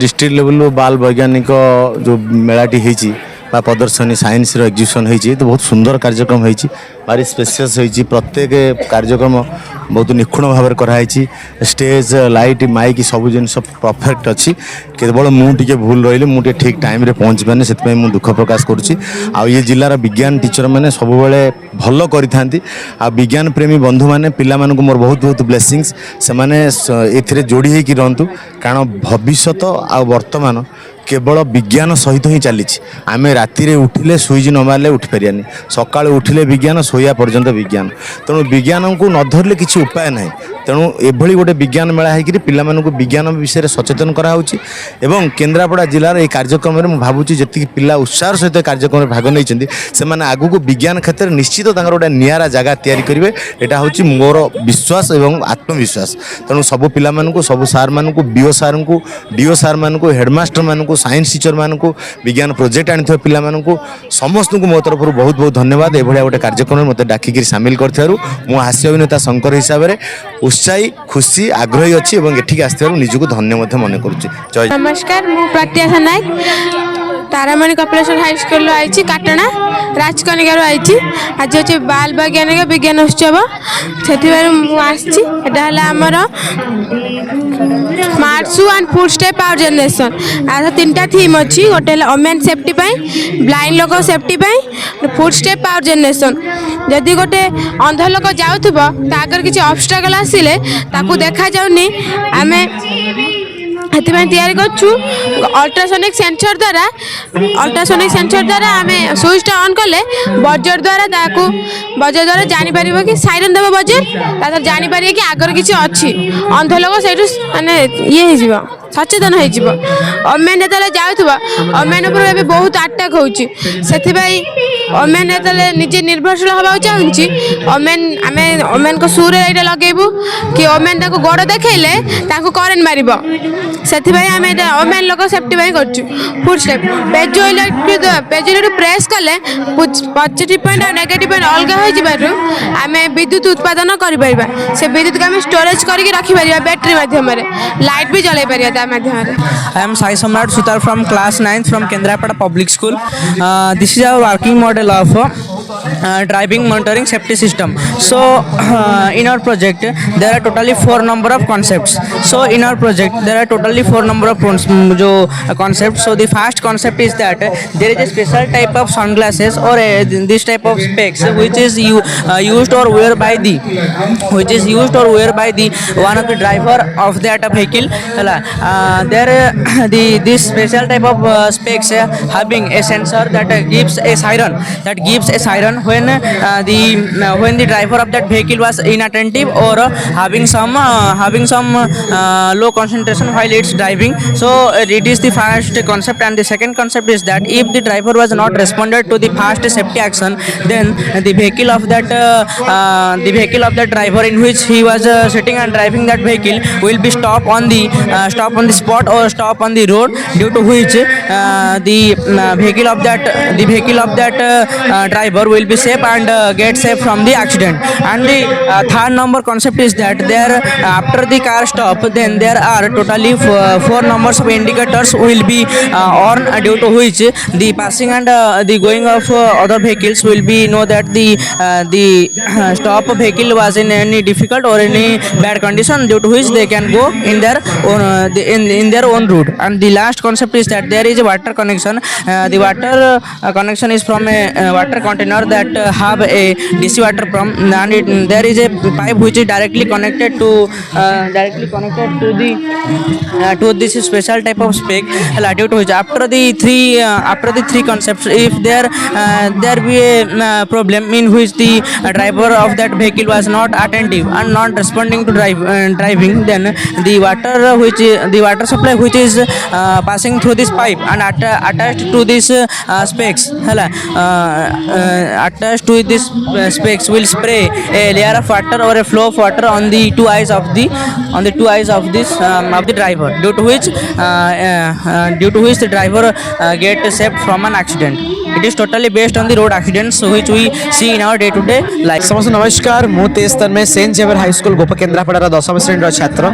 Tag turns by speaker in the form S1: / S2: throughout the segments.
S1: District level बाल वैज्ञानिक जो मेलाटी होती प्रदर्शनी साइंस एग्जिबिशन होती तो बहुत सुंदर कार्यक्रम होती भारी स्पेसियस होती प्रत्येक कार्यक्रम बहुत निखुण भाव कराई स्टेज लाइट माइक सब जिन परफेक्ट अच्छी केवल मुझे भूल रही मुझे ठीक टाइम रे पहुँची पाने से दुख प्रकाश करुच्ची ये जिलार विज्ञान टीचर मैंने सब भल करी विज्ञान प्रेमी बंधु मैंने पिला मोर बहुत बहुत ब्लेसिंग्स से जोड़ी होकर रुँ कारण भविष्य आ वर्तमान केवल विज्ञान सहित ही चली आम राति उठिले सुईज न मारे उठिपारानी सका उठिले विज्ञान शोया पर्यंत विज्ञान तेणु विज्ञान को न धरले किसी उपाय ना तेणु एभली गोटे विज्ञान मेला होकर पिला विज्ञान विषय सचेतन कराऊँच एवं केन्द्रापड़ा जिलार ये कार्यक्रम में भावुँ जी पिला उत्साह सहित कार्यक्रम भाग नहीं से आगू विज्ञान क्षेत्र में निश्चित गोटे निरा जगह तैयारी करेंगे यहाँ हूँ मोर विश्वास एवं आत्मविश्वास तेणु सब पिला सब सार मान बीओ सार को डीओ सार मान हेडमास्टर मान साइंस टीचर मान विज्ञान प्रोजेक्ट आनी पिला समस्त को मो तरफ बहुत बहुत धन्यवाद ये गोटे कार्यक्रम में मत डाकिक सामिल कर हास्य अभिनेता शंकर हिसाब से उत्साही खुशी आग्रही अच्छी एठिक आसवर निजक धन्य मन कर।
S2: नमस्कार मु प्रत्याशा नायक तारामणि कपिलेश्वर हाई स्कूल आई काटना राजकनिकार आई आज हूँ बाल वैज्ञानिक विज्ञान उत्सव से आमर smart shoe and food step power generation आज तीन थीम अच्छी गोटे ओमेन सेफ्टी ब्लाइंड लोक safety food step power generation जदि गोटे अंध लोक जाऊथबो ताकर किसी ऑब्स्टेकल आसिले ताकू देखा जाउनी आमे तैयारी अल्ट्रासोनिक सेंसर द्वारा आम स्विच ऑन कले बजर द्वारा जापर कि साइरन देव बजर जापर कि आगर किसी अच्छी अंध लोक से माने ये सचेतन होमेन जो जाऊब ओमेन उपर बहुत आटाक होमेन जो निजे निर्भरशील हवा चाहूँगी ओमेन आम ओमेन को सूर ये लगेबू कि ओमेन गोड़ देखले करेन्ट मार से आम ओमेन लोक सेफ्टी कर स्टेप पेज प्रेस कले पॉजिटिव पॉइंट और नेगेटिव पॉइंट अलग आम विद्युत उत्पादन कर से विद्युत को आम स्टोरेज करके रखिपर बैटेरी माध्यम लाइट भी जलाई पार
S3: I am Sai Samrat Sutar from class 9th from Kendrapada Public School. This is our working model of driving monitoring safety system. So in our project there are totally 4 number of concepts. So in our project there are totally 4 number of concepts. So the first concept is that there is a special type of sunglasses or this type of specs which is used or wear by the one of the driver of that vehicle. This special type of specs having a sensor that gives a siren when the driver of that vehicle was inattentive or having some low concentration while it's driving. So it is the first concept, and the second concept is that if the driver was not responded to the fast safety action, then the vehicle of that driver in which he was sitting and driving that vehicle will be stop on the spot or stop on the road, due to which the vehicle of that driver will be safe and get safe from the accident. And the third number concept is that there after the car stop, then there are totally 4 numbers of indicators will be on, due to which the passing and the going of other vehicles will be know that the stop vehicle was in any difficult or any bad condition, due to which they can go in their own route. And the last concept is that there is a water connection. The water connection is from a water container that have a DC water pump, and there is a pipe which is directly connected to this special type of spec, due to which after the three concepts, if there be a problem in which the driver of that vehicle was not attentive and not responding to driving, then the water supply which is passing through this pipe and attached to this specs attached to this specs will spray a layer of water or a flow of water on the two eyes of the driver, due to which the driver get saved from an accident. it is totally based on the road accidents which we see in our day to day life.
S4: समस्त नमस्कार मु तेज तन्मय Saint Xavier high school गोप केन्द्रापड़ार 10वीं श्रेणी छात्र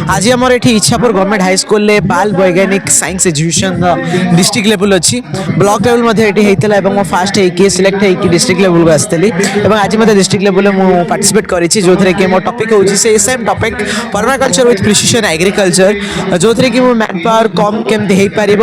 S4: आज आमर ये Ichhapur government high school बाल वैज्ञानिक साइंस एजुकेशन डिस्ट्रिक्ट लेवल अच्छी ब्लॉक लेवल मो फास्ट होगी सिलेक्ट होगी डिस्ट्रिक्ट लेवल को आसती आज मत डिस्ट्रिक्ट लेवल में पार्टिसिपेट करी जो कि मो टॉपिक हूँ से same topic permaculture with precision agriculture जो थी कि मैन पावर कम केमती हो पार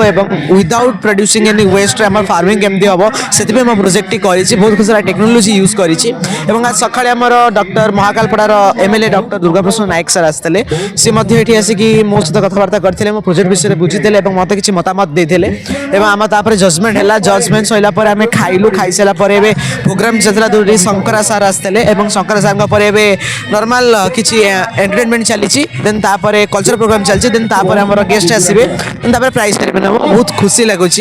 S4: विदाउट प्रोड्यूसिंग एनी वेस्ट आम फार्मिंग केमती हम से मो प्रोजेक्ट करी बहुत खुश टेक्नोलोजी यूज करी आज सका doctor महाकालपड़ार MLA doctor Durga Prasad नायक सर आसते सी ये आसिक मो सहित कथबार्ता करते मो प्रोजेक्ट विषय बुझीते मत किसी मतामत देते आम जजमेंट है जजमेंट सैला आम खाइलु खाई सारा प्रोग्राम चलता जो शंकरा सार आसते शंकरा सार नॉर्मल किसी एंटरटेनमेंट चली देन कल्चर प्रोग्राम चलती देन आम गेस्ट आसवे प्राइज सेरेमनी हम बहुत खुशी लगुच।